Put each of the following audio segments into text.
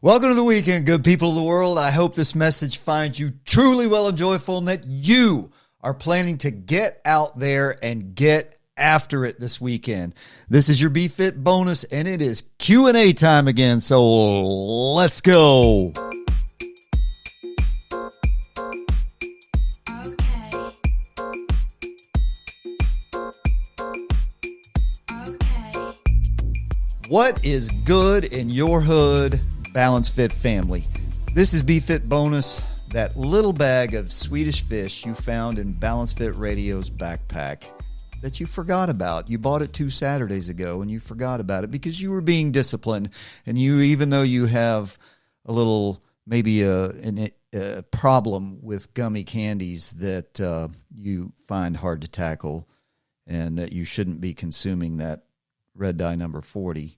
Welcome to the weekend, good people of the world. I hope this message finds you truly well and joyful and that you are planning to get out there and get after it this weekend. This is your bFIT bonus, and it is Q&A time again, so let's go. What is good in your hood, bFIT family? This is bFIT bonus, that little bag of Swedish fish you found in bFIT Radio's backpack that you forgot about. You bought it 2 Saturdays ago and you forgot about it because you were being disciplined, and you, even though you have a little, maybe a problem with gummy candies that you find hard to tackle and that you shouldn't be consuming, that red dye number 40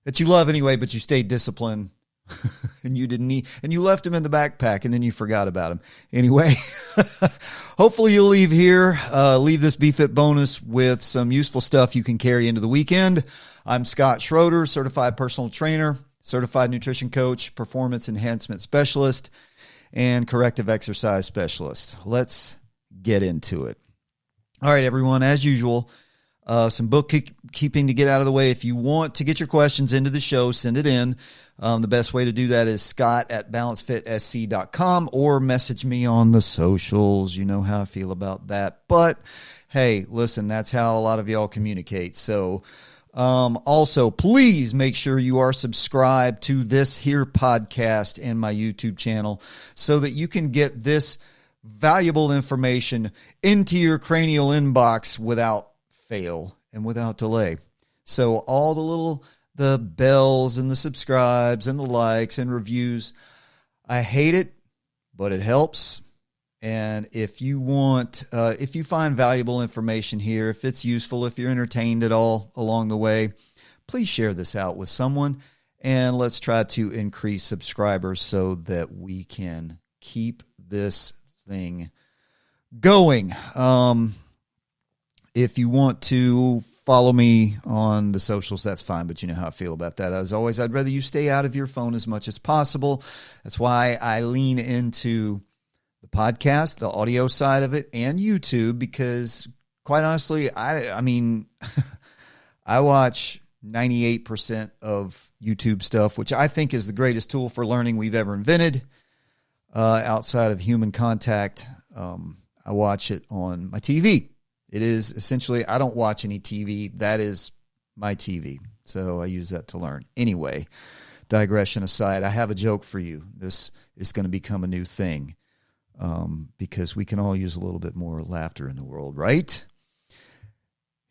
that you love anyway, but you stayed disciplined and you didn't eat, and you left them in the backpack and then you forgot about them. Anyway, hopefully you'll leave this bFIT bonus with some useful stuff you can carry into the weekend. I'm Scott Schroeder, certified personal trainer, certified nutrition coach, performance enhancement specialist, and corrective exercise specialist. Let's get into it. All right, everyone, as usual, some bookkeeping to get out of the way. If you want to get your questions into the show, send it in. The best way to do that is scott@balancefitsc.com, or message me on the socials. You know how I feel about that. But, hey, listen, that's how a lot of y'all communicate. So, also, please make sure you are subscribed to this here podcast and my YouTube channel so that you can get this valuable information into your cranial inbox without fail and without delay. So all the bells and the subscribes and the likes and reviews, I hate it, but it helps. And if you want, if you find valuable information here, if it's useful, if you're entertained at all along the way, please share this out with someone, and let's try to increase subscribers so that we can keep this thing going. If you want to follow me on the socials, that's fine, but you know how I feel about that. As always, I'd rather you stay out of your phone as much as possible. That's why I lean into the podcast, the audio side of it, and YouTube, because quite honestly, I mean, I watch 98% of YouTube stuff, which I think is the greatest tool for learning we've ever invented outside of human contact. I watch it on my TV. It is essentially, I don't watch any TV. That is my TV. So I use that to learn. Anyway, digression aside, I have a joke for you. This is going to become a new thing because we can all use a little bit more laughter in the world, right?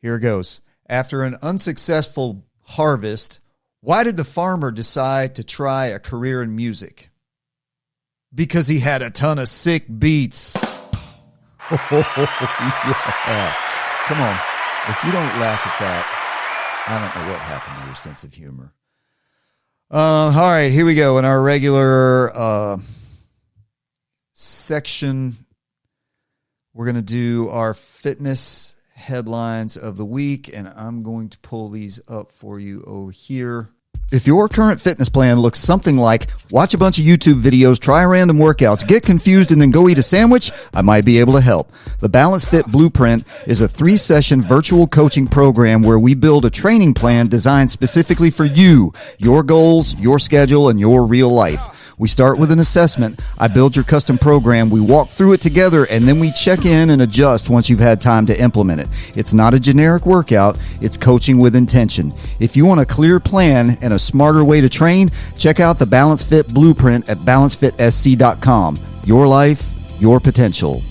Here it goes. After an unsuccessful harvest, why did the farmer decide to try a career in music? Because he had a ton of sick beats. Oh, yeah. Come on. If you don't laugh at that, I don't know what happened to your sense of humor. All right, here we go. In our regular section, we're going to do our fitness headlines of the week, and I'm going to pull these up for you over here. If your current fitness plan looks something like watch a bunch of YouTube videos, try random workouts, get confused, and then go eat a sandwich, I might be able to help. The bFIT Blueprint is a 3-session virtual coaching program where we build a training plan designed specifically for you, your goals, your schedule, and your real life. We start with an assessment. I build your custom program. We walk through it together, and then we check in and adjust once you've had time to implement it. It's not a generic workout. It's coaching with intention. If you want a clear plan and a smarter way to train, check out the bFIT Blueprint at balancefitsc.com. Your life, your potential.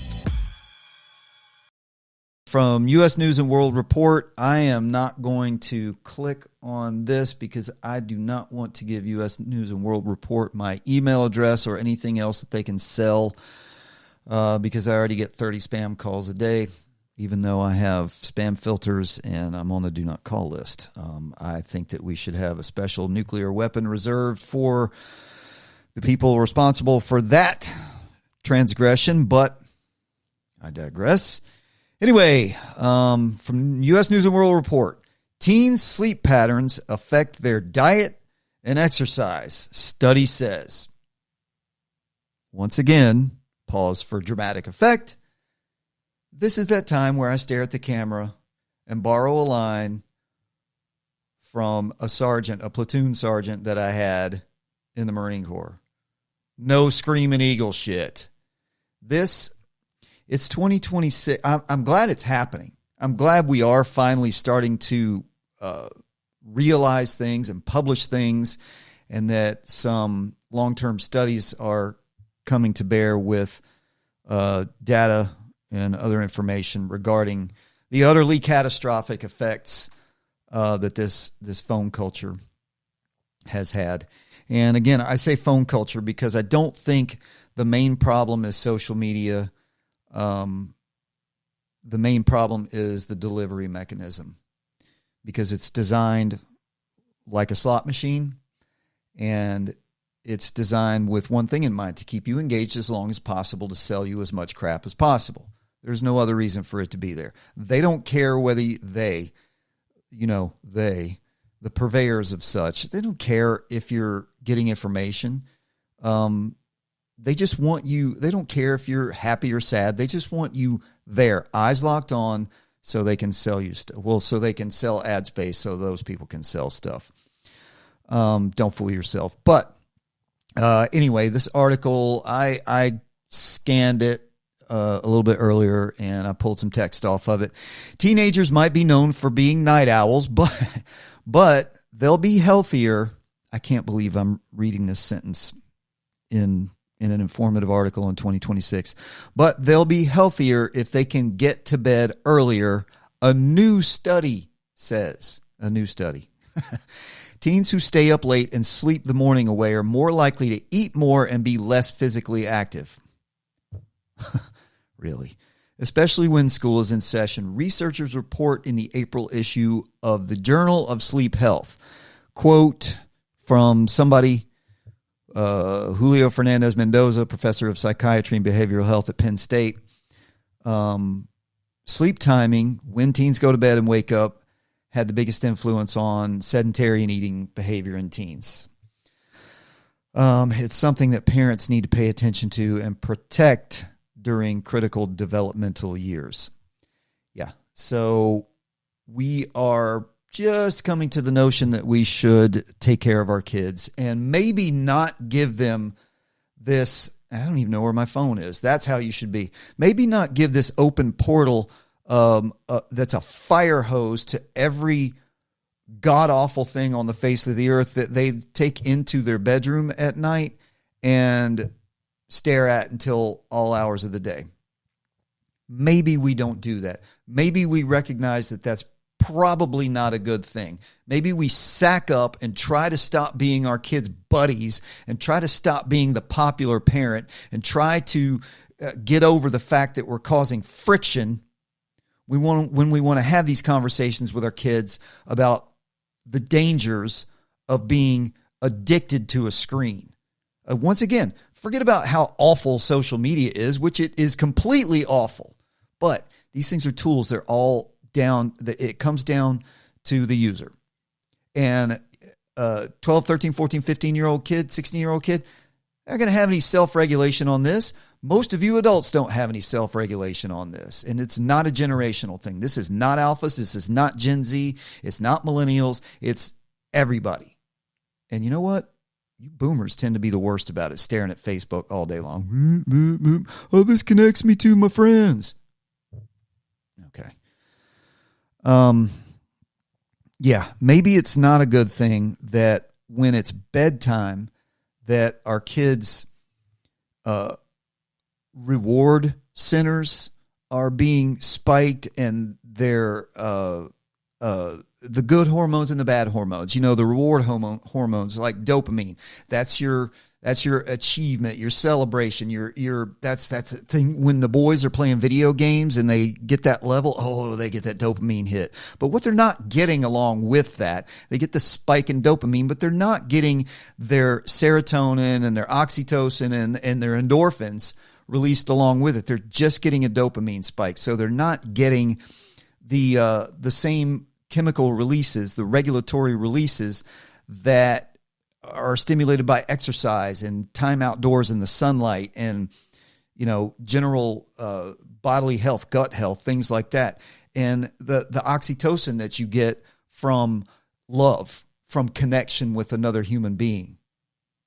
From U.S. News and World Report, I am not going to click on this because I do not want to give U.S. News and World Report my email address or anything else that they can sell because I already get 30 spam calls a day, even though I have spam filters and I'm on the do not call list. I think that we should have a special nuclear weapon reserved for the people responsible for that transgression, but I digress. Anyway, from U.S. News and World Report, teens' sleep patterns affect their diet and exercise. Study says. Once again, pause for dramatic effect. This is that time where I stare at the camera and borrow a line from a sergeant, a platoon sergeant that I had in the Marine Corps. No screaming eagle shit. It's 2026. I'm glad it's happening. I'm glad we are finally starting to realize things and publish things, and that some long-term studies are coming to bear with data and other information regarding the utterly catastrophic effects that this phone culture has had. And again, I say phone culture because I don't think the main problem is social media. The main problem is the delivery mechanism, because it's designed like a slot machine, and it's designed with one thing in mind: to keep you engaged as long as possible, to sell you as much crap as possible. There's no other reason for it to be there. They don't care whether the purveyors of such, they don't care if you're getting information. They just want you. They don't care if you're happy or sad. They just want you there, eyes locked on, so they can sell you stuff. Well, so they can sell ad space, so those people can sell stuff. Don't fool yourself. But anyway, this article, I scanned it a little bit earlier, and I pulled some text off of it. Teenagers might be known for being night owls, but they'll be healthier. I can't believe I'm reading this sentence in an informative article in 2026. But they'll be healthier if they can get to bed earlier. A new study says. A new study. Teens who stay up late and sleep the morning away are more likely to eat more and be less physically active. Really? Especially when school is in session. Researchers report in the April issue of the Journal of Sleep Health. Quote from somebody, Julio Fernandez Mendoza, professor of psychiatry and behavioral health at Penn State. Sleep timing, when teens go to bed and wake up, had the biggest influence on sedentary and eating behavior in teens. It's something that parents need to pay attention to and protect during critical developmental years. Yeah, so we are just coming to the notion that we should take care of our kids and maybe not give them this. I don't even know where my phone is. That's how you should be. Maybe not give this open portal that's a fire hose to every god-awful thing on the face of the earth that they take into their bedroom at night and stare at until all hours of the day. Maybe we don't do that. Maybe we recognize that that's probably not a good thing. Maybe we sack up and try to stop being our kids' buddies and try to stop being the popular parent and try to get over the fact that we're causing friction when we want to have these conversations with our kids about the dangers of being addicted to a screen. Once again, forget about how awful social media is, which it is completely awful. But these things are tools. They're all down. It comes down to the user. And 12, 13, 14, 15-year-old kid, 16-year-old kid, they're not going to have any self-regulation on this. Most of you adults don't have any self-regulation on this. And it's not a generational thing. This is not alphas. This is not Gen Z. It's not millennials. It's everybody. And you know what? You boomers tend to be the worst about it, staring at Facebook all day long. Oh, this connects me to my friends. Okay. Yeah, maybe it's not a good thing that when it's bedtime that our kids' reward centers are being spiked and their the good hormones and the bad hormones. You know, the reward hormones like dopamine. That's your achievement, your celebration, that's the thing. When the boys are playing video games and they get that level, they get that dopamine hit. But what they're not getting along with that, they get the spike in dopamine, but they're not getting their serotonin and their oxytocin and their endorphins released along with it. They're just getting a dopamine spike. So they're not getting the same chemical releases, the regulatory releases that are stimulated by exercise and time outdoors in the sunlight and, general bodily health, gut health, things like that. And the oxytocin that you get from love, from connection with another human being.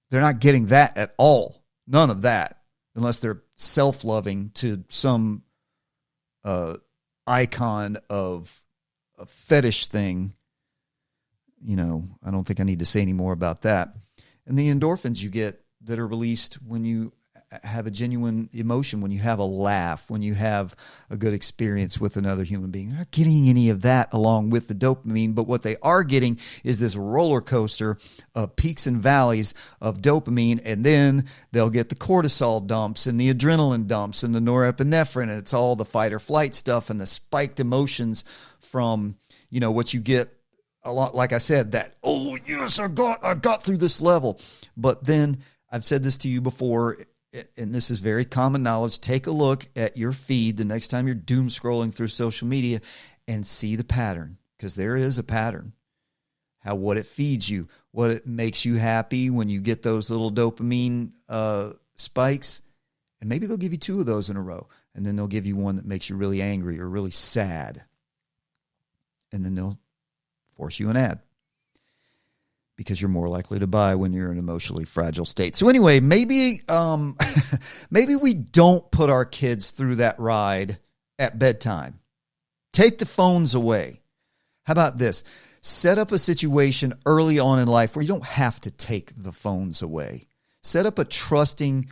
They're not getting that at all. None of that, unless they're self-loving to some icon of a fetish thing. I don't think I need to say any more about that. And the endorphins you get that are released when you have a genuine emotion, when you have a laugh, when you have a good experience with another human being. They're not getting any of that along with the dopamine, but what they are getting is this roller coaster of peaks and valleys of dopamine, and then they'll get the cortisol dumps and the adrenaline dumps and the norepinephrine, and it's all the fight or flight stuff and the spiked emotions from, what you get a lot, like I said, that, oh, yes, I got through this level. But then I've said this to you before, and this is very common knowledge. Take a look at your feed the next time you're doom scrolling through social media and see the pattern, because there is a pattern. What it feeds you, what it makes you happy when you get those little dopamine spikes. And maybe they'll give you 2 of those in a row, and then they'll give you one that makes you really angry or really sad. And then they'll force you an ad, because you're more likely to buy when you're in an emotionally fragile state. So anyway, maybe we don't put our kids through that ride at bedtime. Take the phones away. How about this? Set up a situation early on in life where you don't have to take the phones away. Set up a trusting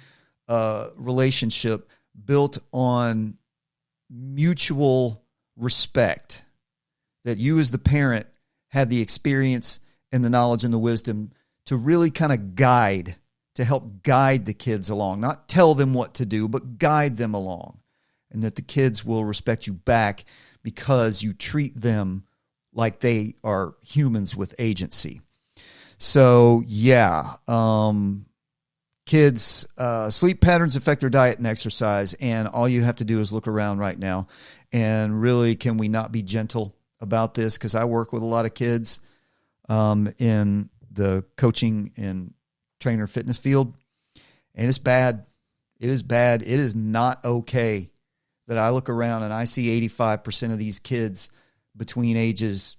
relationship built on mutual respect, that you as the parent have the experience and the knowledge and the wisdom to really kind of help guide the kids along. Not tell them what to do, but guide them along. And that the kids will respect you back because you treat them like they are humans with agency. So, yeah. Kids, sleep patterns affect their diet and exercise. And all you have to do is look around right now. And really, can we not be gentle about this? Because I work with a lot of kids in the coaching and trainer fitness field, and it's bad. It is bad. It is not okay that I look around and I see 85% of these kids between ages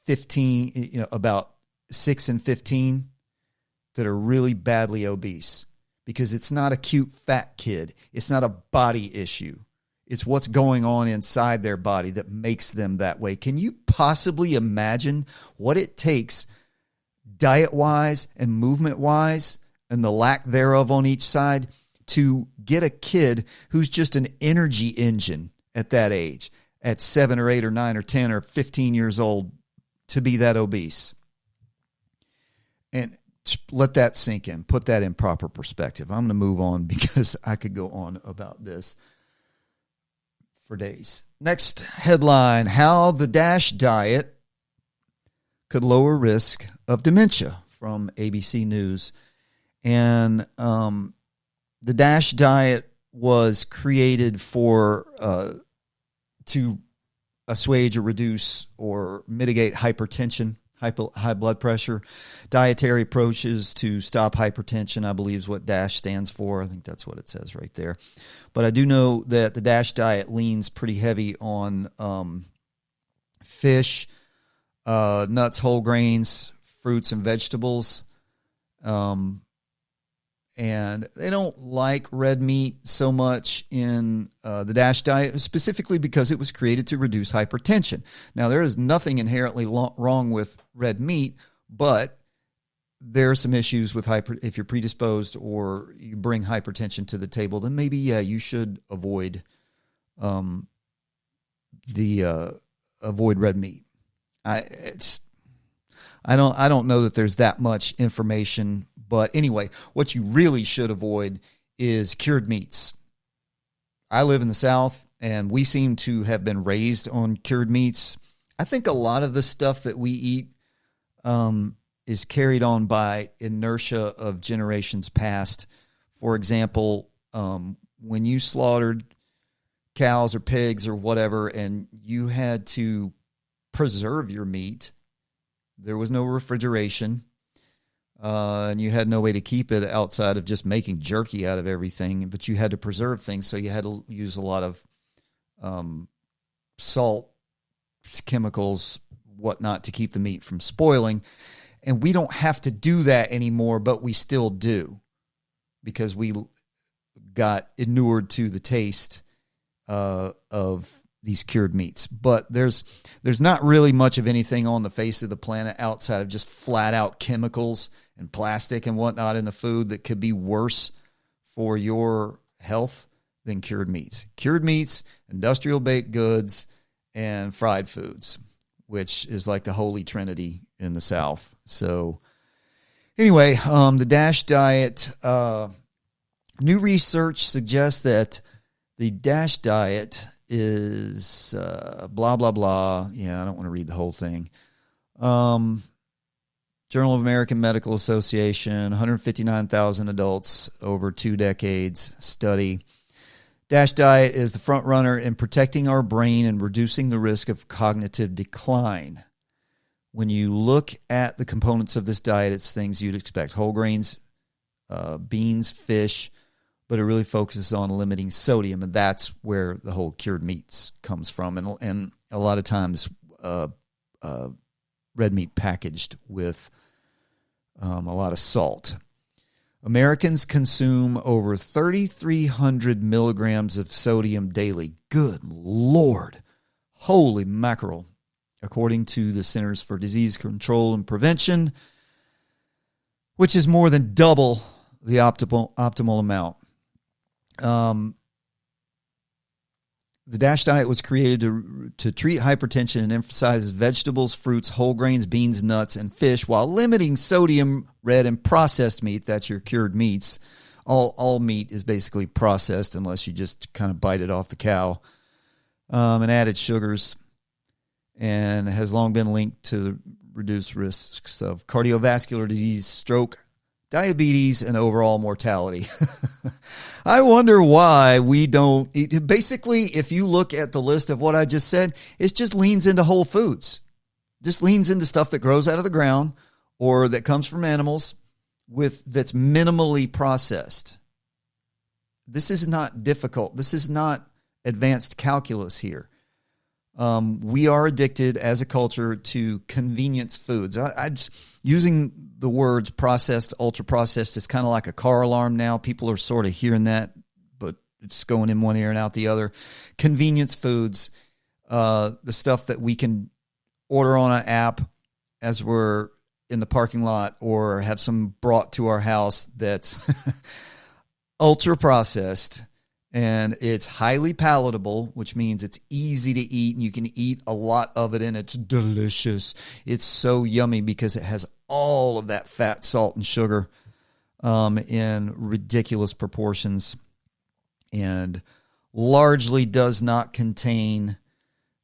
15, about 6 and 15, that are really badly obese, because it's not a cute fat kid. It's not a body issue. It's what's going on inside their body that makes them that way. Can you possibly imagine what it takes diet-wise and movement-wise, and the lack thereof on each side, to get a kid who's just an energy engine at that age, at 7 or 8 or 9 or 10 or 15 years old, to be that obese? And let that sink in. Put that in proper perspective. I'm going to move on, because I could go on about this for days. Next headline: how the DASH diet could lower risk of dementia, from ABC News. And the DASH diet was created to assuage or reduce or mitigate hypertension, high blood pressure. Dietary approaches to stop hypertension, I believe, is what DASH stands for. I think that's what it says right there. But I do know that the DASH diet leans pretty heavy on fish, nuts, whole grains, fruits, and vegetables. And they don't like red meat so much in the DASH diet, specifically because it was created to reduce hypertension. Now, there is nothing inherently wrong with red meat, but there are some issues with if you're predisposed or you bring hypertension to the table, then maybe, you should avoid avoid red meat. I don't know that there's that much information. But anyway, what you really should avoid is cured meats. I live in the South, and we seem to have been raised on cured meats. I think a lot of the stuff that we eat is carried on by inertia of generations past. For example, when you slaughtered cows or pigs or whatever, and you had to preserve your meat, there was no refrigeration. and you had no way to keep it outside of just making jerky out of everything, but you had to preserve things, so you had to use a lot of salt, chemicals, whatnot to keep the meat from spoiling. And we don't have to do that anymore, but we still do because we got inured to the taste of these cured meats. But there's not really much of anything on the face of the planet outside of just flat out chemicals and plastic and whatnot in the food that could be worse for your health than cured meats. Cured meats, industrial baked goods, and fried foods, which is like the holy trinity in the South. So anyway, the DASH diet, new research suggests that the DASH diet is blah, blah, blah. Yeah, I don't want to read the whole thing. Journal of American Medical Association, 159,000 adults over 2 decades study. DASH diet is the front runner in protecting our brain and reducing the risk of cognitive decline. When you look at the components of this diet, it's things you'd expect. Whole grains, beans, fish, but it really focuses on limiting sodium, and that's where the whole cured meats comes from. And a lot of times red meat packaged with a lot of salt. Americans consume over 3,300 milligrams of sodium daily. Good Lord. Holy mackerel. According to the Centers for Disease Control and Prevention, which is more than double the optimal amount. The DASH diet was created to treat hypertension and emphasizes vegetables, fruits, whole grains, beans, nuts, and fish while limiting sodium, red, and processed meat. That's your cured meats. All meat is basically processed unless you just kind of bite it off the cow. And added sugars, and has long been linked to the reduced risks of cardiovascular disease, stroke, diabetes, and overall mortality. I wonder why we don't eat. Basically, if you look at the list of what I just said, it just leans into whole foods. Just leans into stuff that grows out of the ground or that comes from animals that's minimally processed. This is not difficult. This is not advanced calculus here. We are addicted as a culture to convenience foods. I just, using the words processed, ultra processed is kind of like a car alarm now. People are sort of hearing that, but it's going in one ear and out the other. Convenience foods, the stuff that we can order on an app as we're in the parking lot or have some brought to our house that's ultra processed. And it's highly palatable, which means it's easy to eat, and you can eat a lot of it, and it's delicious. It's so yummy because it has all of that fat, salt, and sugar in ridiculous proportions, and largely does not contain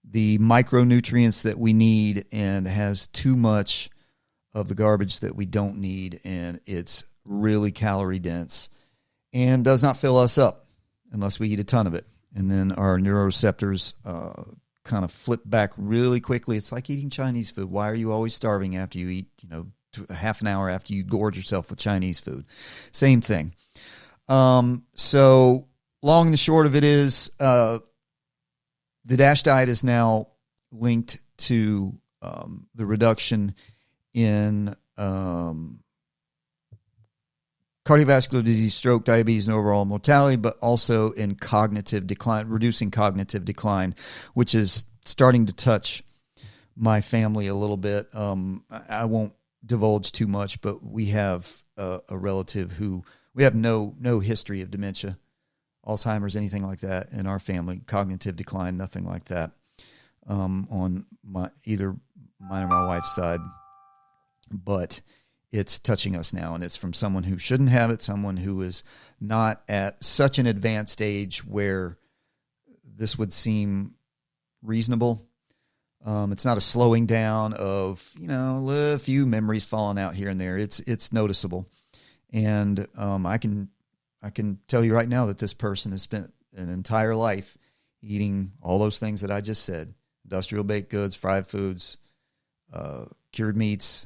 the micronutrients that we need and has too much of the garbage that we don't need, and it's really calorie dense and does not fill us up unless we eat a ton of it. And then our neuroreceptors kind of flip back really quickly. It's like eating Chinese food. Why are you always starving after you eat, half an hour after you gorge yourself with Chinese food? Same thing. So long and the short of it is the DASH diet is now linked to the reduction in cardiovascular disease, stroke, diabetes, and overall mortality, but also in cognitive decline, reducing cognitive decline, which is starting to touch my family a little bit. I won't divulge too much, but we have a relative who, we have no history of dementia, Alzheimer's, anything like that in our family. Cognitive decline, nothing like that on either mine or my wife's side. But it's touching us now, and it's from someone who shouldn't have it, someone who is not at such an advanced age where this would seem reasonable. It's not a slowing down of, a few memories falling out here and there. It's noticeable. And I can tell you right now that this person has spent an entire life eating all those things that I just said: industrial baked goods, fried foods, cured meats,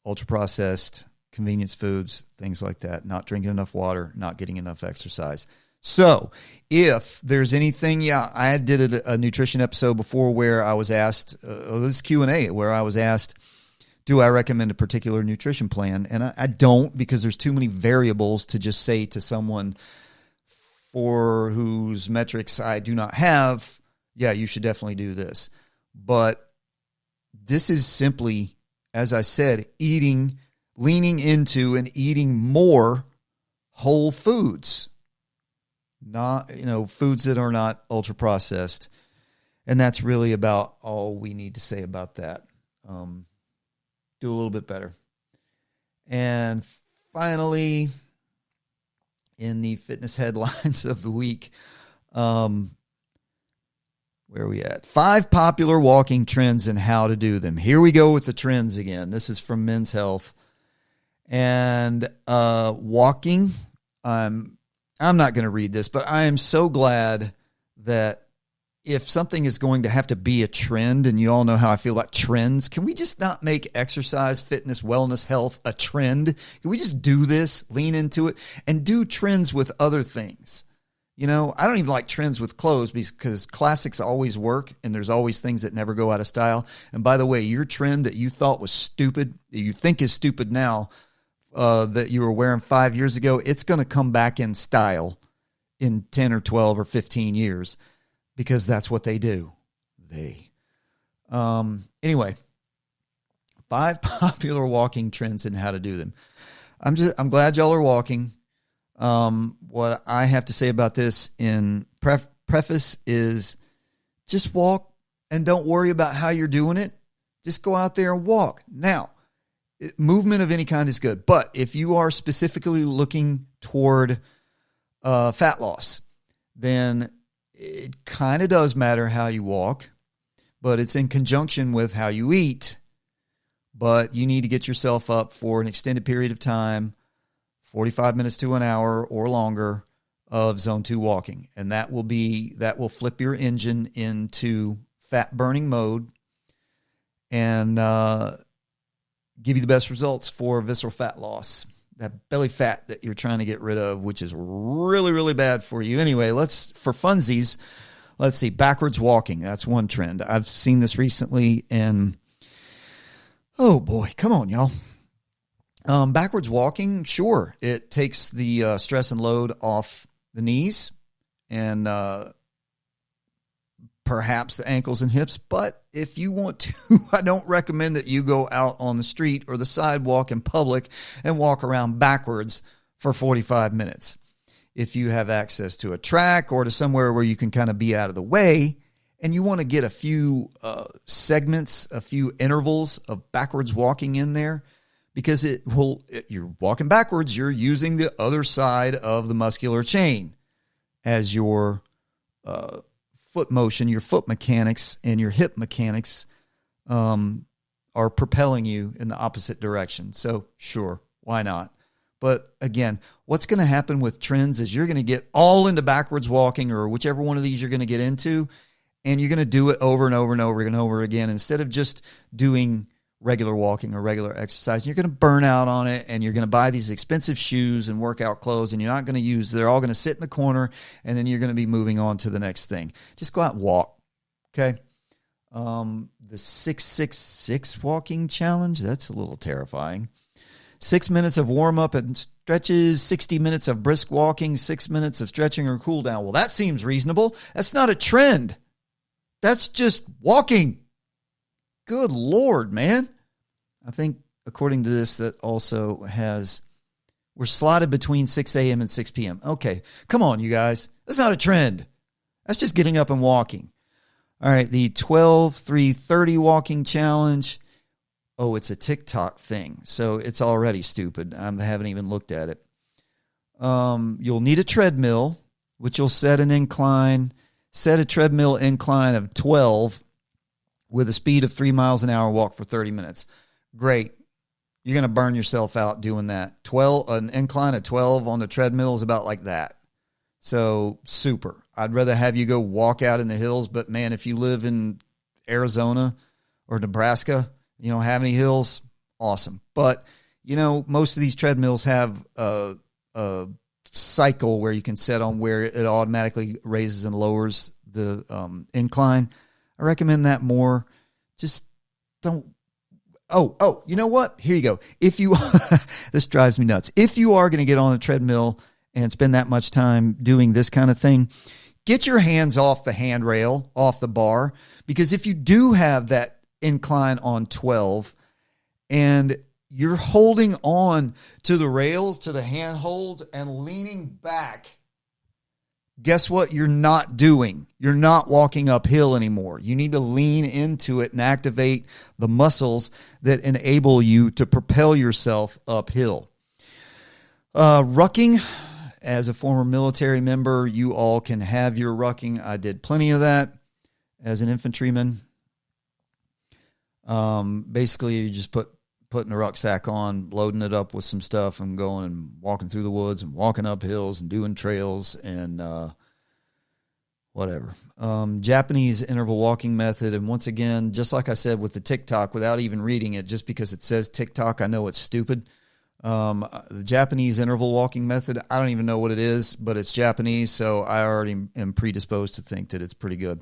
ultra-processed convenience foods, things like that, not drinking enough water, not getting enough exercise. So if there's anything, I did a nutrition episode before where I was asked, this Q&A, where I was asked, do I recommend a particular nutrition plan? And I don't, because there's too many variables to just say to someone for whose metrics I do not have, yeah, you should definitely do this. But this is simply, as I said, leaning into and eating more whole foods, not, foods that are not ultra processed. And that's really about all we need to say about that. Do a little bit better. And finally, in the fitness headlines of the week, where are we at? 5 popular walking trends and how to do them. Here we go with the trends again. This is from Men's Health. And walking, I'm not going to read this, but I am so glad that if something is going to have to be a trend, and you all know how I feel about trends, can we just not make exercise, fitness, wellness, health a trend? Can we just do this, lean into it, and do trends with other things? I don't even like trends with clothes because classics always work, and there's always things that never go out of style. And by the way, your trend that you thought was stupid, that you think is stupid now, that you were wearing 5 years ago, it's going to come back in style in 10 or 12 or 15 years because that's what they do. Anyway, 5 popular walking trends and how to do them. I'm glad y'all are walking. What I have to say about this in preface is just walk and don't worry about how you're doing it. Just go out there and walk. Now, movement of any kind is good, but if you are specifically looking toward fat loss, then it kind of does matter how you walk, but it's in conjunction with how you eat. But you need to get yourself up for an extended period of time, 45 minutes to an hour or longer of zone 2 walking. And that will flip your engine into fat burning mode and give you the best results for visceral fat loss. That belly fat that you're trying to get rid of, which is really, really bad for you. Anyway, for funsies, let's see, backwards walking. That's one trend. I've seen this recently, and oh boy, come on, y'all. Backwards walking, sure, it takes the stress and load off the knees and perhaps the ankles and hips. But if you want to, I don't recommend that you go out on the street or the sidewalk in public and walk around backwards for 45 minutes. If you have access to a track or to somewhere where you can kind of be out of the way and you want to get a few segments, a few intervals of backwards walking in there, because you're walking backwards, you're using the other side of the muscular chain as your foot motion, your foot mechanics and your hip mechanics are propelling you in the opposite direction. So sure, why not? But again, what's going to happen with trends is you're going to get all into backwards walking or whichever one of these you're going to get into, and you're going to do it over and over and over and over again instead of just doing regular walking or regular exercise. You're going to burn out on it, and you're going to buy these expensive shoes and workout clothes, and you're not going to use, they're all going to sit in the corner, and then you're going to be moving on to the next thing. Just go out and walk, okay? The 666 walking challenge, that's a little terrifying. 6 minutes of warm-up and stretches, 60 minutes of brisk walking, 6 minutes of stretching or cool down. Well, that seems reasonable. That's not a trend. That's just walking. Good Lord, man. I think, according to this, that also we're slotted between 6 a.m. and 6 p.m. Okay, come on, you guys. That's not a trend. That's just getting up and walking. All right, the 12-3-30 walking challenge. Oh, it's a TikTok thing, so it's already stupid. I haven't even looked at it. You'll need a treadmill, which you'll set a treadmill incline of 12 with a speed of 3 miles an hour, walk for 30 minutes. Great. You're going to burn yourself out doing that. An incline of 12 on the treadmill is about like that. So super. I'd rather have you go walk out in the hills, but man, if you live in Arizona or Nebraska, you don't have any hills, awesome. But, most of these treadmills have a cycle where you can set on where it automatically raises and lowers the incline. I recommend that more. Just don't. Oh, you know what? Here you go. If you, this drives me nuts. If you are going to get on a treadmill and spend that much time doing this kind of thing, get your hands off the handrail, off the bar, because if you do have that incline on 12 and you're holding on to the rails, to the handholds, and leaning back, guess what you're not doing? You're not walking uphill anymore. You need to lean into it and activate the muscles that enable you to propel yourself uphill. Rucking, as a former military member, you all can have your rucking. I did plenty of that as an infantryman. Basically, you just putting the rucksack on, loading it up with some stuff, and going and walking through the woods and walking up hills and doing trails and whatever. Japanese interval walking method. And once again, just like I said with the TikTok, without even reading it, just because it says TikTok, I know it's stupid. The Japanese interval walking method, I don't even know what it is, but it's Japanese, so I already am predisposed to think that it's pretty good.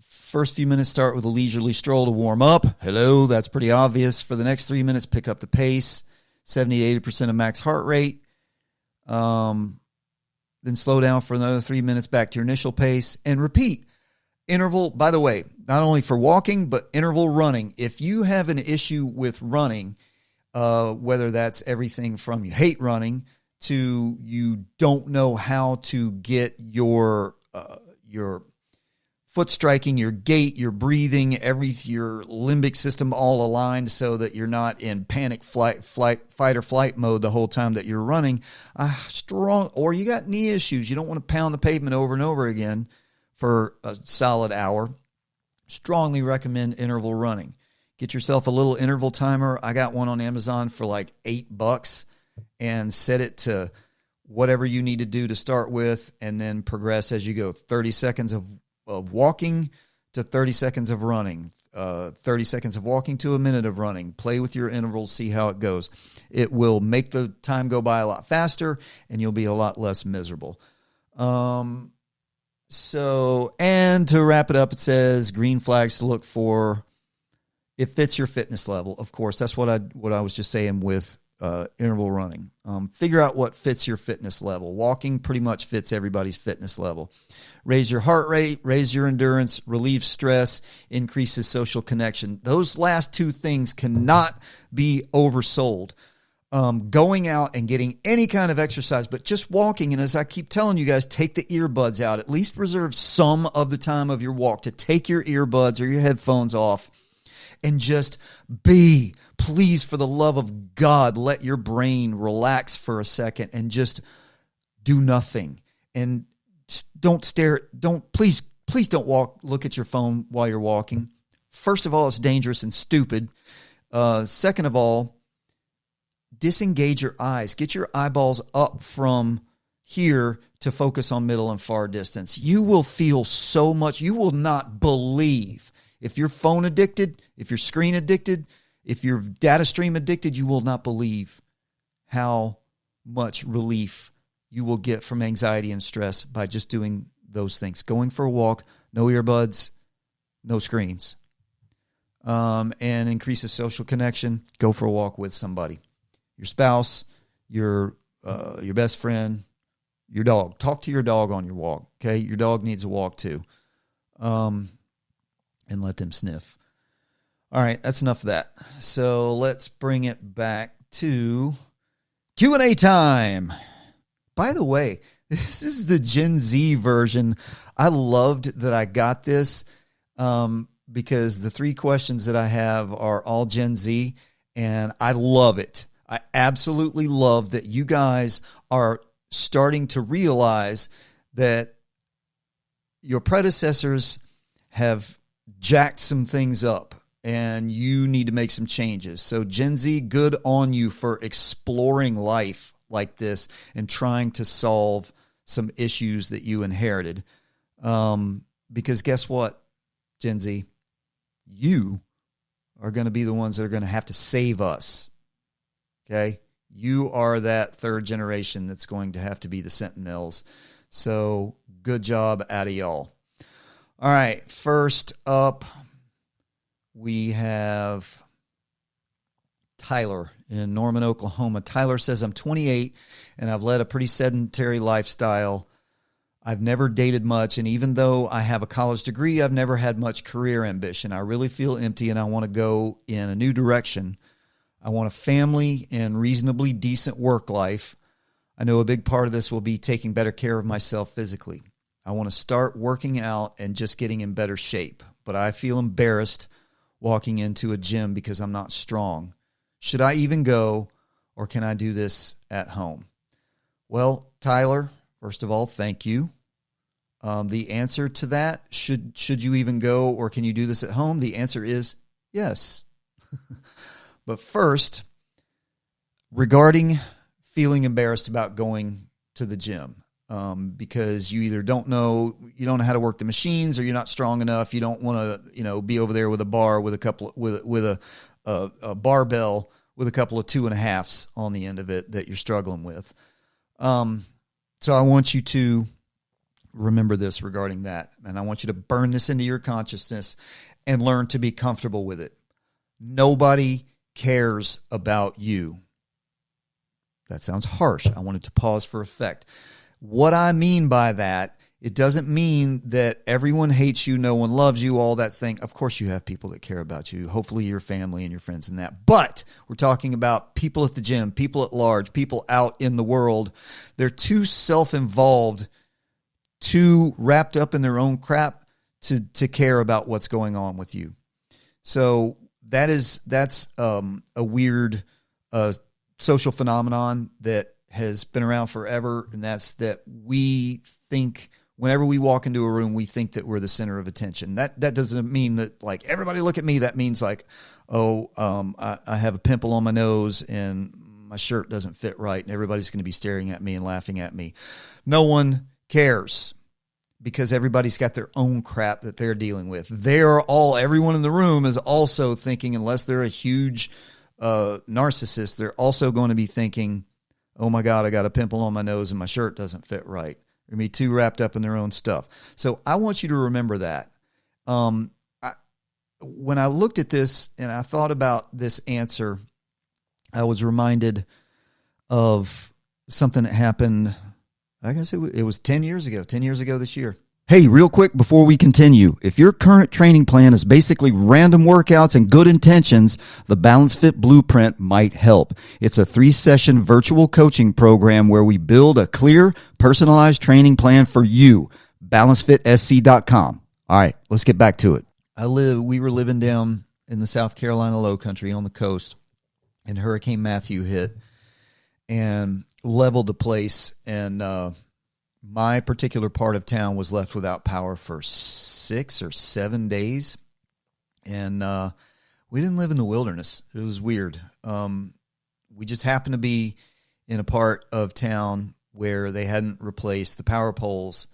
First few minutes, start with a leisurely stroll to warm up. Hello, that's pretty obvious. For the next 3 minutes, pick up the pace, 70 to 80% of max heart rate. Then slow down for another 3 minutes back to your initial pace and repeat. Interval, by the way, not only for walking, but interval running. If you have an issue with running, whether that's everything from you hate running to you don't know how to get your foot striking, your gait, your breathing, your limbic system all aligned so that you're not in panic fight or flight mode the whole time that you're running. Or you got knee issues. You don't want to pound the pavement over and over again for a solid hour. Strongly recommend interval running. Get yourself a little interval timer. I got one on Amazon for like $8 and set it to whatever you need to do to start with and then progress as you go. 30 seconds of walking to 30 seconds of running, 30 seconds of walking to a minute of running. Play with your intervals, see how it goes. It will make the time go by a lot faster, and you'll be a lot less miserable. And to wrap it up, it says green flags to look for. It fits your fitness level. Of course, that's what I was just saying with interval running. Figure out what fits your fitness level. Walking pretty much fits everybody's fitness level. Raise your heart rate, raise your endurance, relieve stress, increases social connection. Those last two things cannot be oversold. Going out and getting any kind of exercise, but just walking. And as I keep telling you guys, take the earbuds out. At least reserve some of the time of your walk to take your earbuds or your headphones off and just be. Please, for the love of God, let your brain relax for a second and just do nothing. And don't stare. Please don't look at your phone while you're walking. First of all, it's dangerous and stupid. Second of all, disengage your eyes. Get your eyeballs up from here to focus on middle and far distance. You will feel so much. You will not believe. If you're phone addicted, if you're screen addicted, if you're data stream addicted, you will not believe how much relief you will get from anxiety and stress by just doing those things. Going for a walk, no earbuds, no screens. And increases social connection. Go for a walk with somebody. Your spouse, your best friend, your dog. Talk to your dog on your walk, okay? Your dog needs a walk too. And let them sniff. All right, that's enough of that. So let's bring it back to Q&A time. By the way, this is the Gen Z version. I loved that I got this because the 3 questions that I have are all Gen Z, and I love it. I absolutely love that you guys are starting to realize that your predecessors have jacked some things up and you need to make some changes. So Gen Z, good on you for exploring life like this and trying to solve some issues that you inherited. Because guess what, Gen Z? You are going to be the ones that are going to have to save us. Okay? You are that third generation that's going to have to be the sentinels. So good job out of y'all. All right, first up, we have Tyler in Norman, Oklahoma. Tyler says, I'm 28 and I've led a pretty sedentary lifestyle. I've never dated much, and even though I have a college degree, I've never had much career ambition. I really feel empty and I want to go in a new direction. I want a family and reasonably decent work life. I know a big part of this will be taking better care of myself physically. I want to start working out and just getting in better shape, but I feel embarrassed walking into a gym because I'm not strong. Should I even go, or can I do this at home? Well, Tyler, first of all, thank you. The answer to that, should you even go, or can you do this at home? The answer is yes. But first, regarding feeling embarrassed about going to the gym, because you either don't know how to work the machines, or you're not strong enough. You don't want to, be over there with a bar with a barbell with a couple of 2.5s on the end of it that you're struggling with. So I want you to remember this regarding that, and I want you to burn this into your consciousness and learn to be comfortable with it. Nobody cares about you. That sounds harsh. I wanted to pause for effect. What I mean by that, it doesn't mean that everyone hates you, no one loves you, all that thing. Of course you have people that care about you, hopefully your family and your friends and that. But we're talking about people at the gym, people at large, people out in the world. They're too self-involved, too wrapped up in their own crap to care about what's going on with you. So that's a weird social phenomenon that has been around forever, and that's that we think whenever we walk into a room, we think that we're the center of attention. That doesn't mean that, like, everybody look at me. That means like, I have a pimple on my nose and my shirt doesn't fit right, and everybody's going to be staring at me and laughing at me. No one cares, because everybody's got their own crap that they're dealing with. Everyone in the room is also thinking, unless they're a huge narcissist, they're also going to be thinking, oh my God, I got a pimple on my nose and my shirt doesn't fit right. They're going to be too wrapped up in their own stuff. So I want you to remember that. When I looked at this and I thought about this answer, I was reminded of something that happened, I guess it was 10 years ago this year. Hey, real quick before we continue, if your current training plan is basically random workouts and good intentions, the bFIT Blueprint might help. It's a 3-session virtual coaching program where we build a clear, personalized training plan for you. balancefitsc.com. All right, let's get back to it. We were living down in the South Carolina Low Country on the coast, and Hurricane Matthew hit and leveled the place, and my particular part of town was left without power for 6 or 7 days. And we didn't live in the wilderness. It was weird. We just happened to be in a part of town where they hadn't replaced the power poles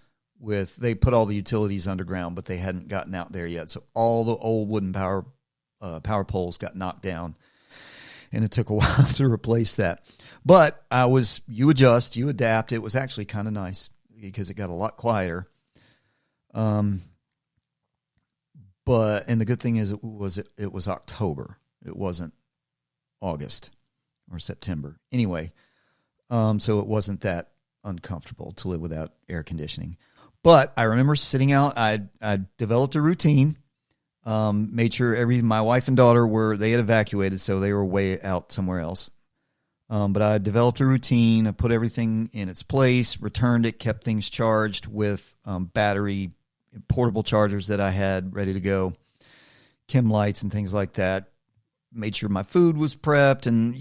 they put all the utilities underground, but they hadn't gotten out there yet. So all the old wooden power poles got knocked down, and it took a while to replace that. But you adjust, you adapt. It was actually kind of nice, because it got a lot quieter. And the good thing is it was October. It wasn't August or September. Anyway, so it wasn't that uncomfortable to live without air conditioning. But I remember sitting out. I developed a routine. Made sure my wife and daughter they had evacuated, so they were way out somewhere else. But I developed a routine. I put everything in its place, returned it, kept things charged with battery, portable chargers that I had ready to go, chem lights and things like that. Made sure my food was prepped, and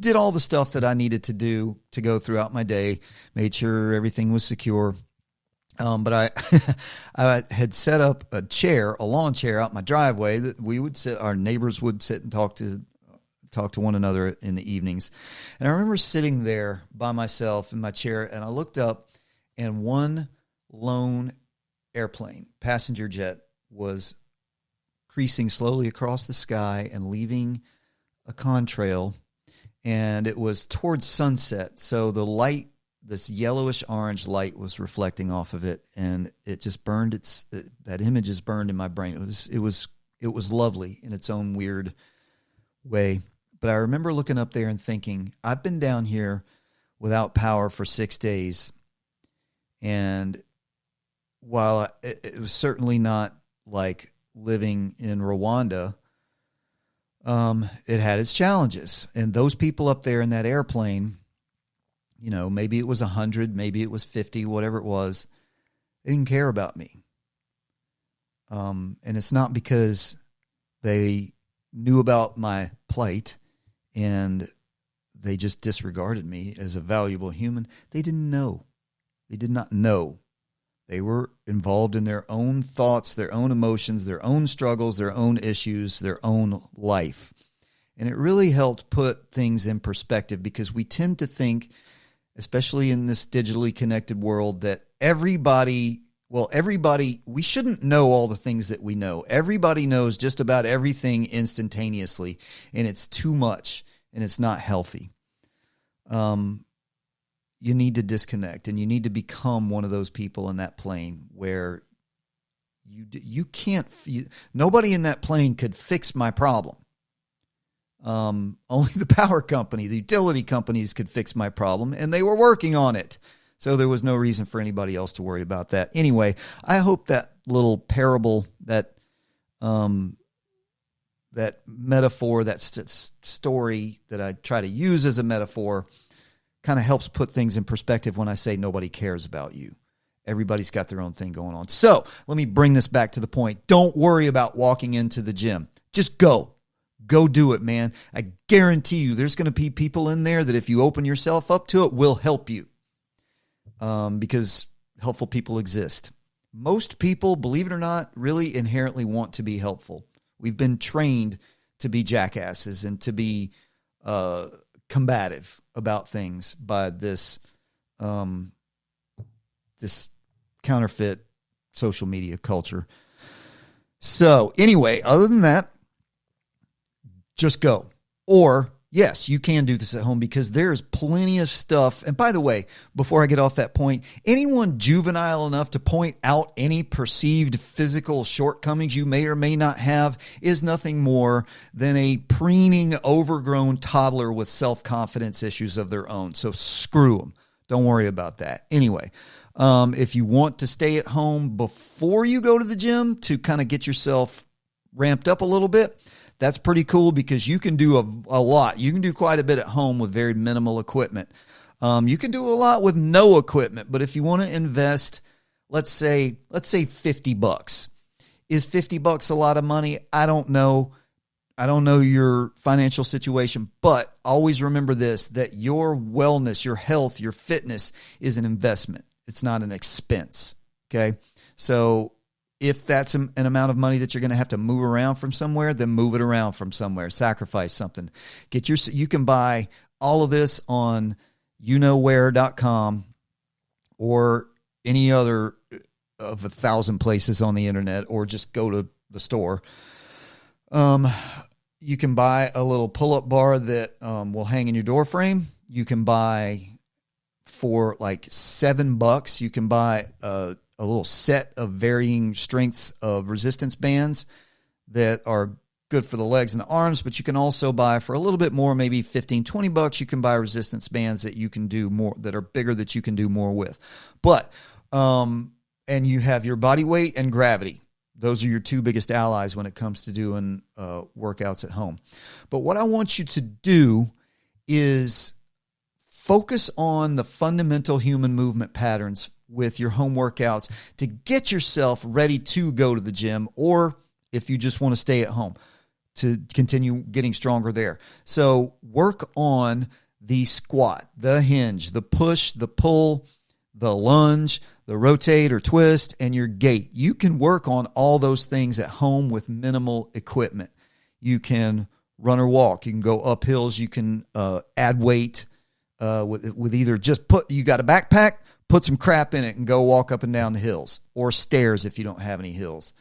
did all the stuff that I needed to do to go throughout my day. Made sure everything was secure. But I had set up a lawn chair out my driveway that our neighbors would sit and talk to one another in the evenings. And I remember sitting there by myself in my chair, and I looked up, and one lone airplane, passenger jet, was creasing slowly across the sky and leaving a contrail. And it was towards sunset. So the light, this yellowish orange light, was reflecting off of it, and it just burned. That image is burned in my brain. It was lovely in its own weird way. But I remember looking up there and thinking, I've been down here without power for 6 days, and while it was certainly not like living in Rwanda, it had its challenges. And those people up there in that airplane, you know, maybe it was 100, maybe it was 50, whatever it was, they didn't care about me. And it's not because they knew about my plight and they just disregarded me as a valuable human. They didn't know. They did not know. They were involved in their own thoughts, their own emotions, their own struggles, their own issues, their own life. And it really helped put things in perspective, because we tend to think, especially in this digitally connected world, that everybody, we shouldn't know all the things that we know. Everybody knows just about everything instantaneously, and it's too much, and it's not healthy. You need to disconnect, and you need to become one of those people in that plane where you can't. Nobody in that plane could fix my problem. Only the power company, the utility companies could fix my problem, and they were working on it. So there was no reason for anybody else to worry about that. Anyway, I hope that little parable, that metaphor, that story that I try to use as a metaphor, kind of helps put things in perspective when I say nobody cares about you. Everybody's got their own thing going on. So let me bring this back to the point. Don't worry about walking into the gym. Just go. Go do it, man. I guarantee you there's going to be people in there that if you open yourself up to it, will help you, because helpful people exist. Most people, believe it or not, really inherently want to be helpful. We've been trained to be jackasses and to be combative about things by this counterfeit social media culture. So anyway, other than that, just go. Or yes, you can do this at home, because there's plenty of stuff. And by the way, before I get off that point, anyone juvenile enough to point out any perceived physical shortcomings you may or may not have is nothing more than a preening, overgrown toddler with self-confidence issues of their own. So screw them. Don't worry about that. Anyway, if you want to stay at home before you go to the gym to kind of get yourself ramped up a little bit, that's pretty cool, because you can do a lot. You can do quite a bit at home with very minimal equipment. You can do a lot with no equipment, but if you want to invest, let's say $50. Is $50 a lot of money? I don't know. I don't know your financial situation, but always remember this, that your wellness, your health, your fitness is an investment. It's not an expense. Okay. So if that's an amount of money that you're going to have to move around from somewhere, then move it around from somewhere. Sacrifice something. You can buy all of this on youknowwhere.com or any other of 1,000 places on the internet, or just go to the store. You can buy a little pull-up bar that will hang in your door frame. You can buy for like $7. You can buy a little set of varying strengths of resistance bands that are good for the legs and the arms, but you can also buy for a little bit more, maybe $15-20. You can buy resistance bands that you can do more, that are bigger, that you can do more with. But, and you have your body weight and gravity. Those are your two biggest allies when it comes to doing workouts at home. But what I want you to do is focus on the fundamental human movement patterns with your home workouts to get yourself ready to go to the gym, or if you just want to stay at home, to continue getting stronger there. So work on the squat, the hinge, the push, the pull, the lunge, the rotate or twist, and your gait. You can work on all those things at home with minimal equipment. You can run or walk. You can go up hills. You can add weight with either you got a backpack, put some crap in it and go walk up and down the hills, or stairs if you don't have any hills.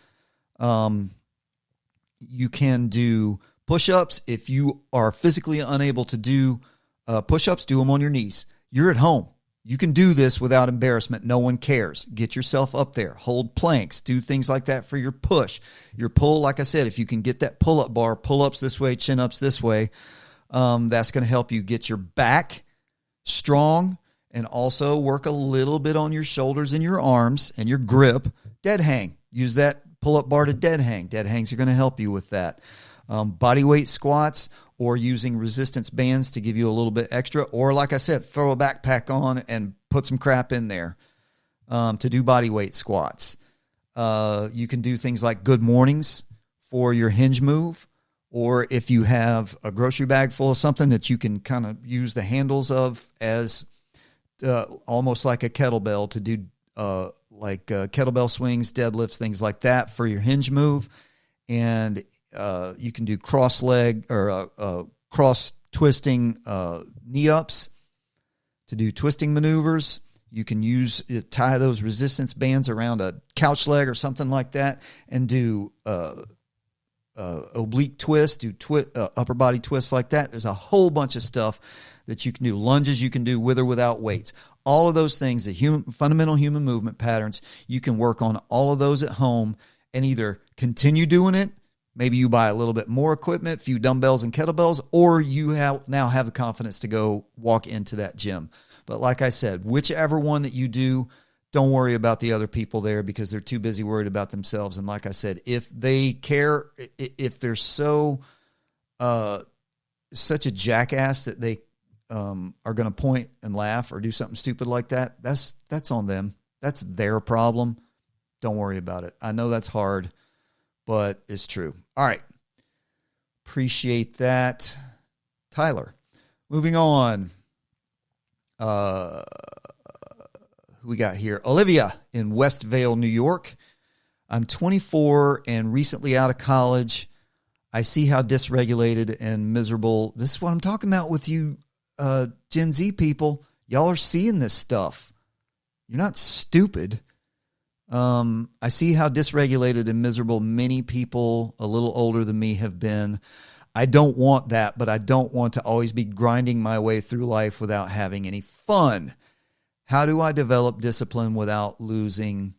You can do push-ups. If you are physically unable to do push-ups, do them on your knees. You're at home. You can do this without embarrassment. No one cares. Get yourself up there. Hold planks. Do things like that for your push. Your pull, like I said, if you can get that pull-up bar, pull-ups this way, chin-ups this way, that's going to help you get your back strong and also work a little bit on your shoulders and your arms and your grip. Dead hang. Use that pull-up bar to dead hang. Dead hangs are going to help you with that. Body weight squats or using resistance bands to give you a little bit extra. Or like I said, throw a backpack on and put some crap in there to do body weight squats. You can do things like good mornings for your hinge move. Or if you have a grocery bag full of something that you can kind of use the handles of as almost like a kettlebell to do kettlebell swings, deadlifts, things like that for your hinge move. And you can do cross leg or cross twisting knee ups to do twisting maneuvers. You can tie those resistance bands around a couch leg or something like that and do oblique twist, do upper body twists like that. There's a whole bunch of stuff that you can do. Lunges you can do with or without weights. All of those things, the fundamental human movement patterns, you can work on all of those at home and either continue doing it. Maybe you buy a little bit more equipment, a few dumbbells and kettlebells, or you now have the confidence to go walk into that gym. But like I said, whichever one that you do, don't worry about the other people there because they're too busy worried about themselves. And like I said, if they care, if they're such a jackass that they are going to point and laugh or do something stupid like that, that's on them. That's their problem. Don't worry about it. I know that's hard, but it's true. All right. Appreciate that, Tyler. Moving on. Who we got here? Olivia in Westvale, New York. I'm 24 and recently out of college. I see how dysregulated and miserable. This is what I'm talking about with you, Gen Z people. Y'all are seeing this stuff. You're not stupid. I see how dysregulated and miserable many people a little older than me have been. I don't want that, but I don't want to always be grinding my way through life without having any fun. How do I develop discipline without losing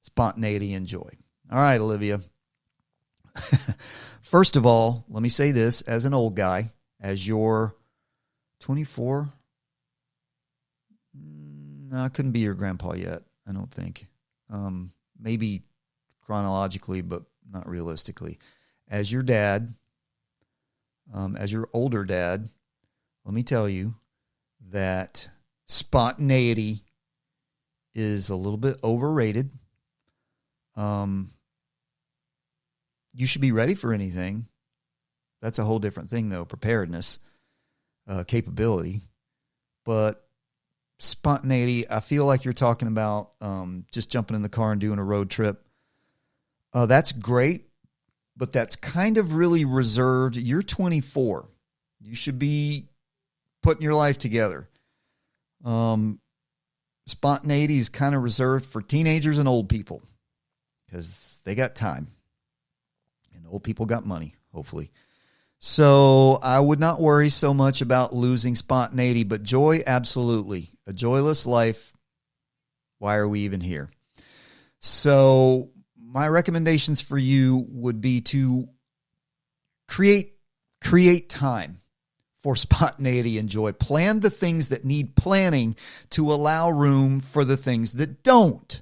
spontaneity and joy? All right, Olivia. First of all, let me say this as an old guy, as you're 24. No, I couldn't be your grandpa yet, I don't think. Maybe chronologically, but not realistically. As your dad, as your older dad, let me tell you that spontaneity is a little bit overrated. You should be ready for anything. That's a whole different thing, though. Preparedness, capability. But spontaneity, I feel like you're talking about just jumping in the car and doing a road trip. That's great, but that's kind of really reserved. You're 24. You should be putting your life together. Spontaneity is kind of reserved for teenagers and old people because they got time and old people got money, hopefully. So I would not worry so much about losing spontaneity, but joy, absolutely. A joyless life, why are we even here? So my recommendations for you would be to create time for spontaneity and joy. Plan the things that need planning to allow room for the things that don't.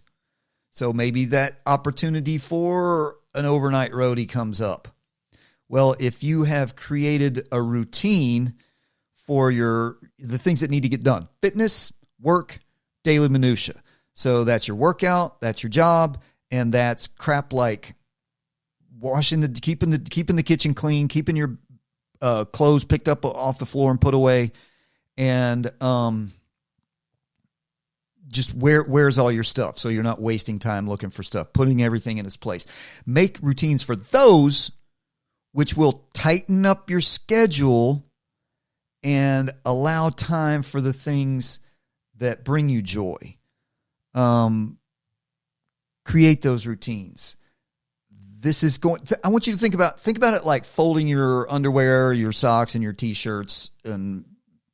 So maybe that opportunity for an overnight roadie comes up. Well, if you have created a routine for the things that need to get done, fitness, work, daily minutia. So that's your workout, that's your job, and that's crap like keeping the kitchen clean, keeping your clothes picked up off the floor and put away, and just where's all your stuff so you're not wasting time looking for stuff, putting everything in its place. Make routines for those which will tighten up your schedule and allow time for the things that bring you joy. Create those routines. this is going, I want you to think about it like folding your underwear, your socks, and your t-shirts. And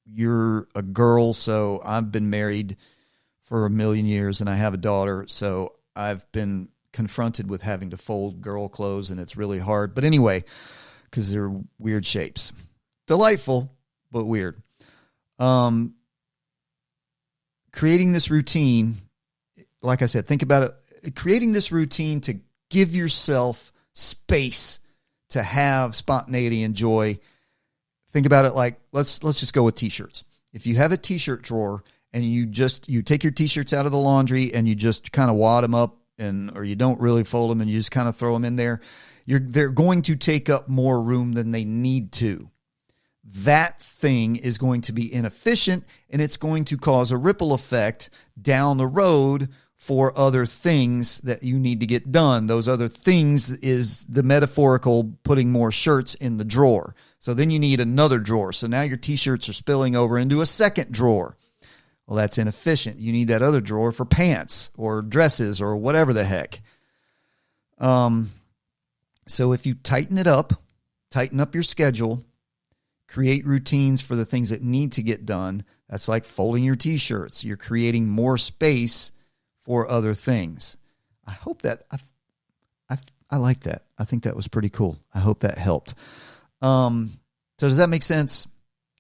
you're a girl, so I've been married for a million years and I have a daughter. So I've been confronted with having to fold girl clothes, and it's really hard. But anyway, because they're weird shapes. Delightful, but weird. Creating this routine, like I said, think about it. Creating this routine to give yourself space to have spontaneity and joy. Think about it like, let's just go with t-shirts. If you have a t-shirt drawer and you take your t-shirts out of the laundry and you just kind of wad them up, or you don't really fold them and you just kind of throw them in there, they're going to take up more room than they need to. That thing is going to be inefficient, and it's going to cause a ripple effect down the road for other things that you need to get done. Those other things is the metaphorical putting more shirts in the drawer. So then you need another drawer. So now your t-shirts are spilling over into a second drawer. Well, that's inefficient. You need that other drawer for pants or dresses or whatever the heck. So if you tighten up your schedule, create routines for the things that need to get done. That's like folding your t-shirts. You're creating more space for other things. I hope that I like that. I think that was pretty cool. I hope that helped. So does that make sense?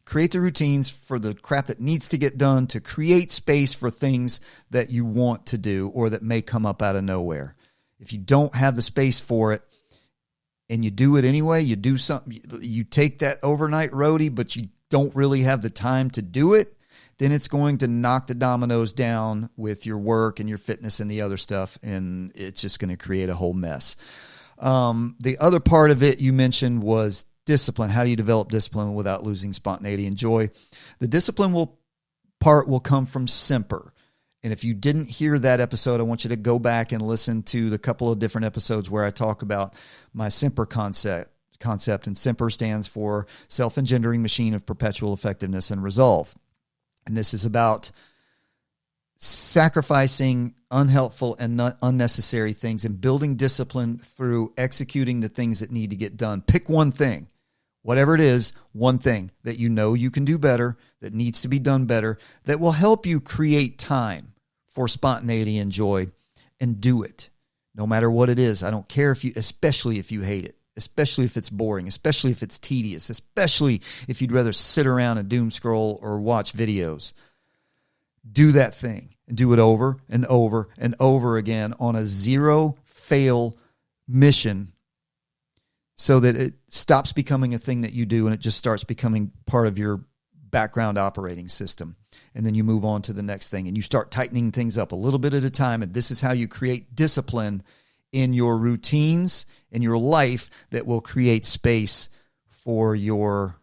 Create the routines for the crap that needs to get done to create space for things that you want to do or that may come up out of nowhere. If you don't have the space for it, and you do it anyway, you do something, you take that overnight roadie, but you don't really have the time to do it, then it's going to knock the dominoes down with your work and your fitness and the other stuff, and it's just going to create a whole mess. The other part of it you mentioned was discipline. How do you develop discipline without losing spontaneity and joy? The discipline part will come from Semper. And if you didn't hear that episode, I want you to go back and listen to the couple of different episodes where I talk about my Semper concept. And Semper stands for Self-Engendering Machine of Perpetual Effectiveness and Resolve. And this is about sacrificing unhelpful and unnecessary things and building discipline through executing the things that need to get done. Pick one thing. Whatever it is, one thing that you know you can do better, that needs to be done better, that will help you create time for spontaneity and joy, and do it. No matter what it is. I don't care especially if you hate it, especially if it's boring, especially if it's tedious, especially if you'd rather sit around and doom scroll or watch videos. Do that thing and do it over and over and over again on a zero fail mission, so that it stops becoming a thing that you do and it just starts becoming part of your background operating system. And then you move on to the next thing and you start tightening things up a little bit at a time. And this is how you create discipline in your routines, in your life, that will create space for your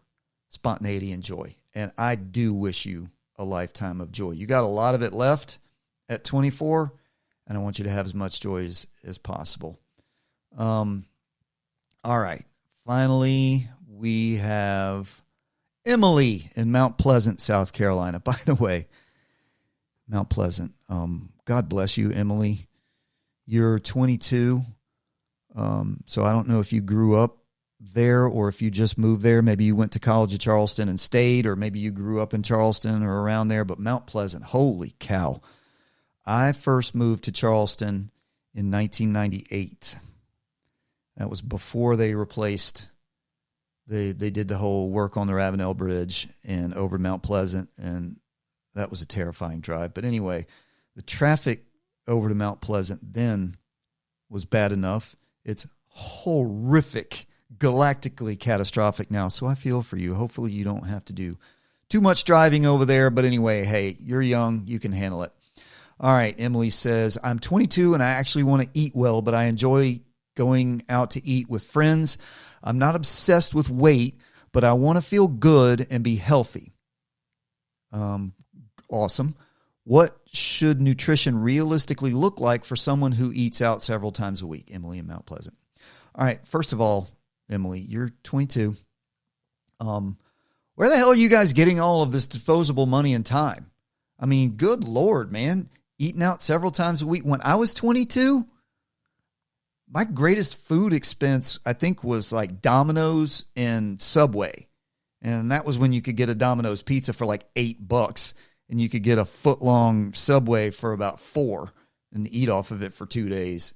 spontaneity and joy. And I do wish you a lifetime of joy. You got a lot of it left at 24, and I want you to have as much joy as possible. All right. Finally, we have Emily in Mount Pleasant, South Carolina. By the way, Mount Pleasant. God bless you, Emily. You're 22. So I don't know if you grew up there or if you just moved there. Maybe you went to college at Charleston and stayed, or maybe you grew up in Charleston or around there. But Mount Pleasant, holy cow. I first moved to Charleston in 1998. That was before they replaced, they did the whole work on the Ravenel Bridge and over Mount Pleasant, and that was a terrifying drive. But anyway, the traffic over to Mount Pleasant then was bad enough. It's horrific, galactically catastrophic now, so I feel for you. Hopefully you don't have to do too much driving over there, but anyway, hey, you're young, you can handle it. All right, Emily says, I'm 22 and I actually want to eat well, but I enjoy going out to eat with friends. I'm not obsessed with weight, but I want to feel good and be healthy. Awesome. What should nutrition realistically look like for someone who eats out several times a week? Emily in Mount Pleasant. All right. First of all, Emily, you're 22. Where the hell are you guys getting all of this disposable money and time? I mean, good Lord, man. Eating out several times a week. When I was 22, my greatest food expense, I think, was like Domino's and Subway. And that was when you could get a Domino's pizza for like $8 and you could get a foot-long Subway for about $4 and eat off of it for 2 days.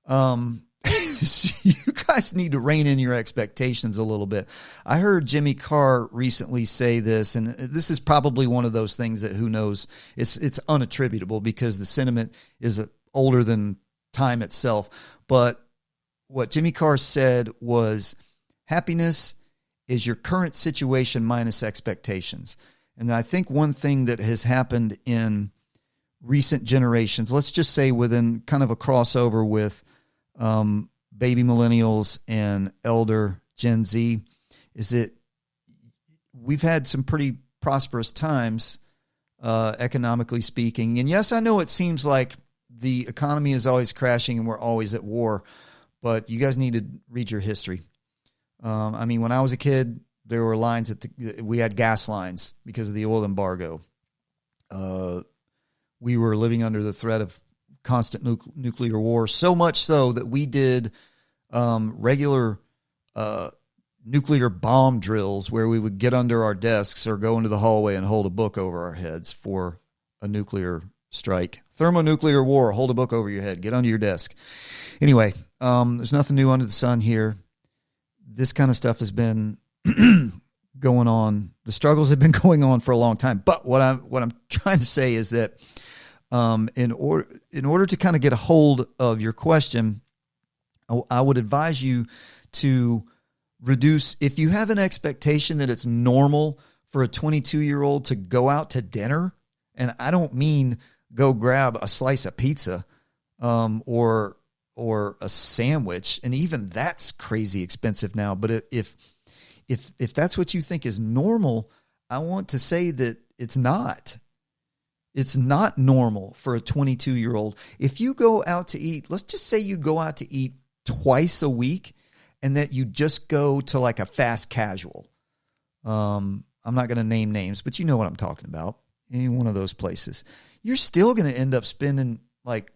You guys need to rein in your expectations a little bit. I heard Jimmy Carr recently say this, and this is probably one of those things that who knows, it's unattributable because the sentiment is older than time itself. But what Jimmy Carr said was, happiness is your current situation minus expectations. And I think one thing that has happened in recent generations, let's just say within kind of a crossover with baby millennials and elder Gen Z, is that we've had some pretty prosperous times, economically speaking. And yes, I know it seems like the economy is always crashing and we're always at war, but you guys need to read your history. I mean, when I was a kid, there were lines we had gas lines because of the oil embargo. We were living under the threat of constant nuclear war, so much so that we did regular nuclear bomb drills where we would get under our desks or go into the hallway and hold a book over our heads for a nuclear strike. Thermonuclear war, hold a book over your head, get under your desk. Anyway, there's nothing new under the sun here. This kind of stuff has been going on. The struggles have been going on for a long time. But what I'm trying to say is that in order to kind of get a hold of your question, I would advise you to reduce, if you have an expectation that it's normal for a 22-year-old to go out to dinner, and I don't mean go grab a slice of pizza or a sandwich, and even that's crazy expensive now. But if that's what you think is normal, I want to say that it's not. It's not normal for a 22-year-old. If you go out to eat, let's just say you go out to eat twice a week and that you just go to like a fast casual. I'm not going to name names, but you know what I'm talking about. Any one of those places. You're still going to end up spending like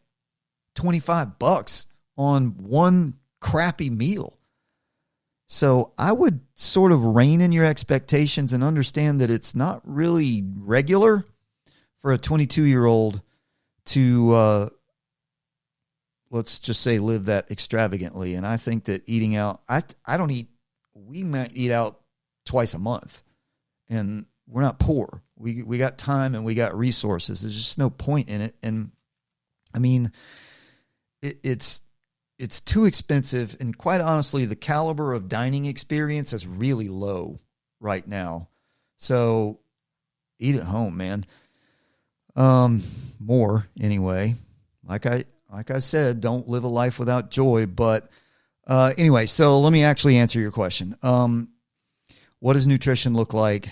$25 on one crappy meal. So I would sort of rein in your expectations and understand that it's not really regular for a 22-year-old to, let's just say, live that extravagantly. And I think that eating out, we might eat out twice a month, and we're not poor. We got time and we got resources. There's just no point in it. And I mean, it's too expensive. And quite honestly, the caliber of dining experience is really low right now. So eat at home, man. More anyway. Like I said, don't live a life without joy. But anyway, so let me actually answer your question. What does nutrition look like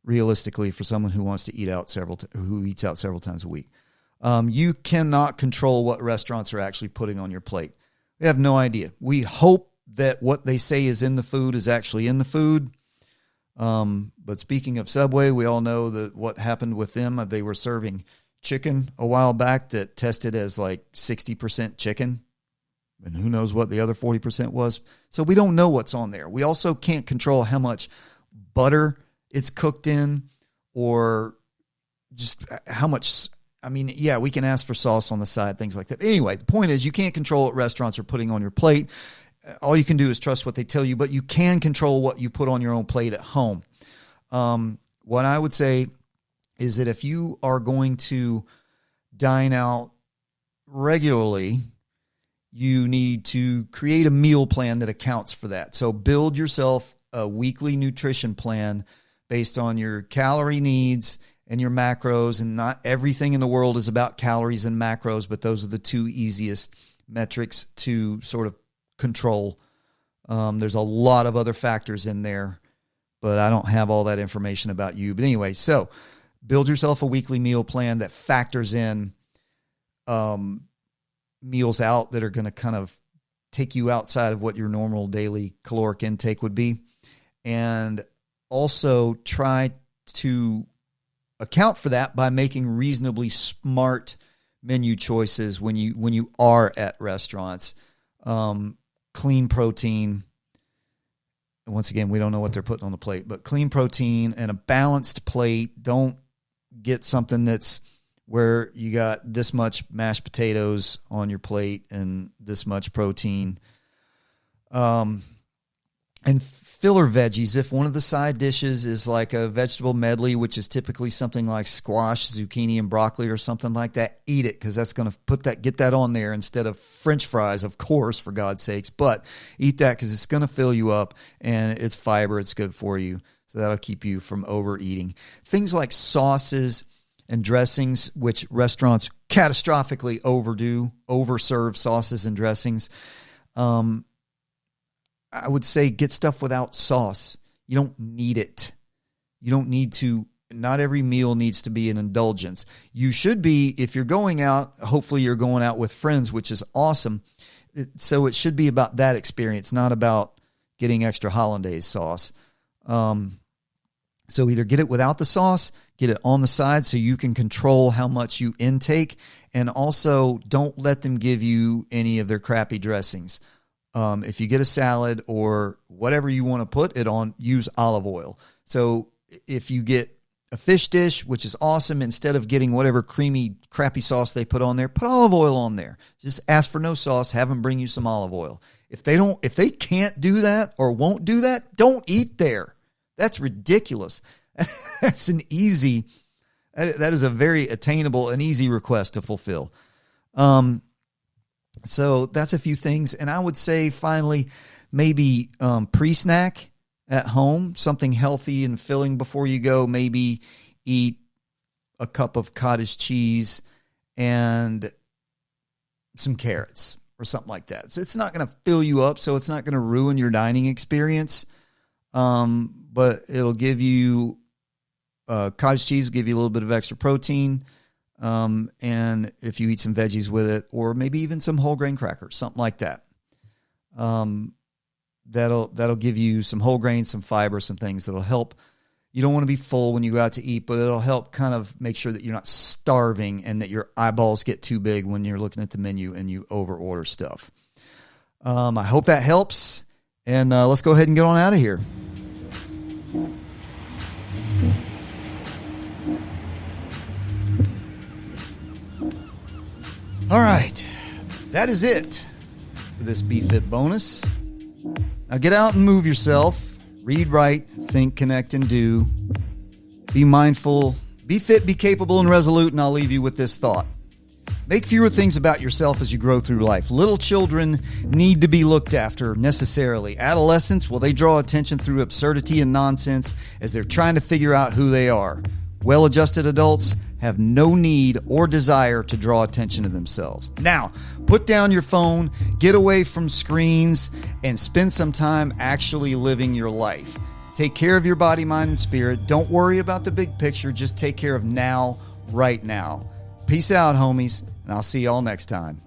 realistically for someone who wants to eat out who eats out several times a week? You cannot control what restaurants are actually putting on your plate. We have no idea. We hope that what they say is in the food is actually in the food. But speaking of Subway, we all know that what happened with them. They were serving chicken a while back that tested as like 60% chicken. And who knows what the other 40% was. So we don't know what's on there. We also can't control how much butter it's cooked in or just how much. I mean, yeah, we can ask for sauce on the side, things like that. Anyway, the point is you can't control what restaurants are putting on your plate. All you can do is trust what they tell you, but you can control what you put on your own plate at home. What I would say is that if you are going to dine out regularly, you need to create a meal plan that accounts for that. So build yourself a weekly nutrition plan based on your calorie needs and your macros. And not everything in the world is about calories and macros, but those are the two easiest metrics to sort of control. There's a lot of other factors in there, but I don't have all that information about you. But anyway, so build yourself a weekly meal plan that factors in meals out that are going to kind of take you outside of what your normal daily caloric intake would be. And also try to account for that by making reasonably smart menu choices when you are at restaurants. Clean protein. And once again, we don't know what they're putting on the plate, but clean protein and a balanced plate. Don't get something that's where you got this much mashed potatoes on your plate and this much protein. And filler veggies. If one of the side dishes is like a vegetable medley, which is typically something like squash, zucchini, and broccoli or something like that, eat it, because that's going to get that on there instead of French fries, of course, for God's sakes. But eat that because it's going to fill you up, and it's fiber. It's good for you. So that'll keep you from overeating. Things like sauces and dressings, which restaurants catastrophically overserve sauces and dressings. I would say get stuff without sauce. You don't need it. You don't need to. Not every meal needs to be an indulgence. You should be, if you're going out, hopefully you're going out with friends, which is awesome. So it should be about that experience, not about getting extra hollandaise sauce. So either get it without the sauce, get it on the side so you can control how much you intake, and also don't let them give you any of their crappy dressings. If you get a salad or whatever you want to put it on, use olive oil. So if you get a fish dish, which is awesome, instead of getting whatever creamy, crappy sauce they put on there, put olive oil on there. Just ask for no sauce, have them bring you some olive oil. If they can't do that or won't do that, don't eat there. That's ridiculous. That is a very attainable and easy request to fulfill. So that's a few things. And I would say finally, maybe pre-snack at home, something healthy and filling before you go. Maybe eat a cup of cottage cheese and some carrots or something like that. So it's not going to fill you up, so it's not going to ruin your dining experience. But it'll give you, cottage cheese will give you a little bit of extra protein. And if you eat some veggies with it, or maybe even some whole grain crackers, something like that, that'll give you some whole grains, some fiber, some things that'll help. You don't want to be full when you go out to eat, but it'll help kind of make sure that you're not starving and that your eyeballs get too big when you're looking at the menu and you overorder stuff. I hope that helps, and let's go ahead and get on out of here. All right, that is it for this bFIT bonus. Now get out and move yourself. Read, write, think, connect, and do. Be mindful, be fit, be capable, and resolute, and I'll leave you with this thought. Make fewer things about yourself as you grow through life. Little children need to be looked after necessarily. Adolescents, well, they draw attention through absurdity and nonsense as they're trying to figure out who they are. Well-adjusted adults have no need or desire to draw attention to themselves. Now, put down your phone, get away from screens, and spend some time actually living your life. Take care of your body, mind, and spirit. Don't worry about the big picture. Just take care of now, right now. Peace out, homies, and I'll see y'all next time.